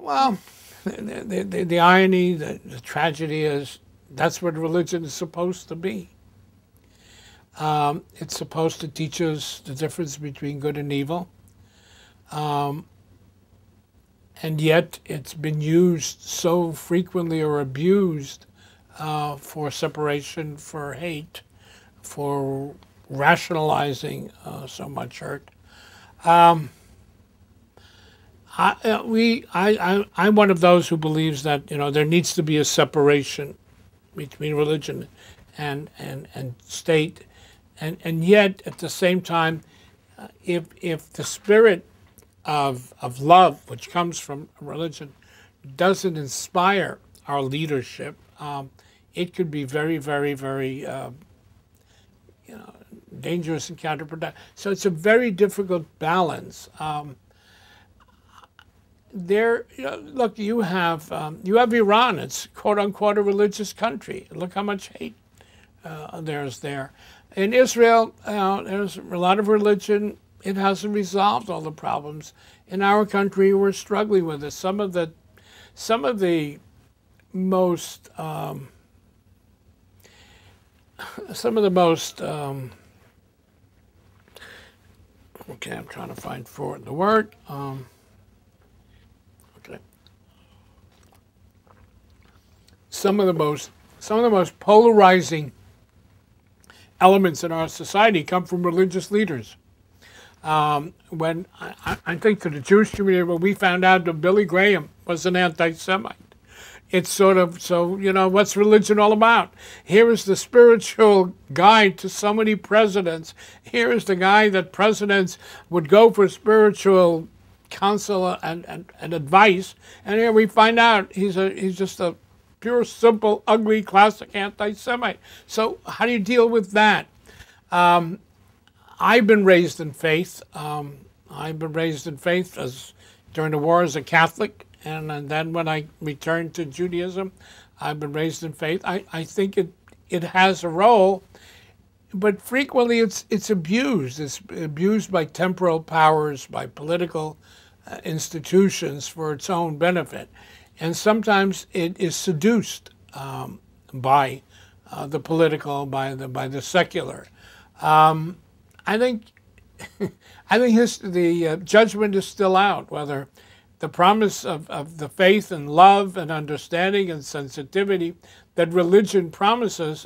Well, the irony, the tragedy is that's what religion is supposed to be. It's supposed to teach us the difference between good and evil. And yet it's been used so frequently or abused for separation, for hate, for rationalizing so much hurt. I'm one of those who believes that there needs to be a separation between religion and state, and yet at the same time, if the spirit of love, which comes from religion, doesn't inspire our leadership, it could be very, very, very dangerous and counterproductive. So it's a very difficult balance. Look, you have Iran. It's quote unquote a religious country. Look how much hate there's there. In Israel, there's a lot of religion. It hasn't resolved all the problems. In our country, we're struggling with it. Some of the most okay, I'm trying to find the word. Okay. Some of the most polarizing elements in our society come from religious leaders. When I think to the Jewish community, when we found out that Billy Graham was an anti-Semite, it's sort of, so, what's religion all about? Here is the spiritual guide to so many presidents. Here is the guy that presidents would go for spiritual counsel and advice. And here we find out he's just a pure, simple, ugly, classic anti-Semite. So how do you deal with that? I've been raised in faith. I've been raised in faith during the war as a Catholic. And then when I returned to Judaism, I've been raised in faith. I think it has a role, but frequently it's abused. It's abused by temporal powers, by political institutions for its own benefit. And sometimes it is seduced by the political, by the secular. I think the judgment is still out, whether the promise of the faith and love and understanding and sensitivity that religion promises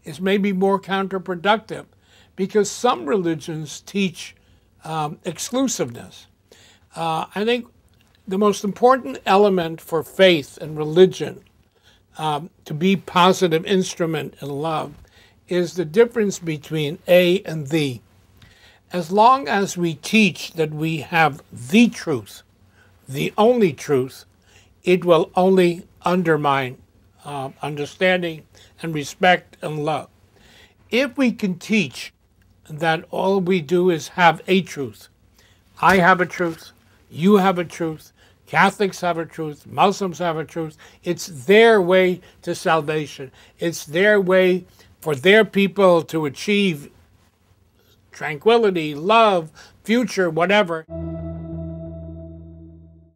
is maybe more counterproductive, because some religions teach exclusiveness. I think the most important element for faith and religion to be positive instrument in love is the difference between A and thee. As long as we teach that we have the truth, the only truth, it will only undermine understanding and respect and love. If we can teach that all we do is have a truth, I have a truth, you have a truth, Catholics have a truth, Muslims have a truth, it's their way to salvation. It's their way for their people to achieve tranquility, love, future, whatever.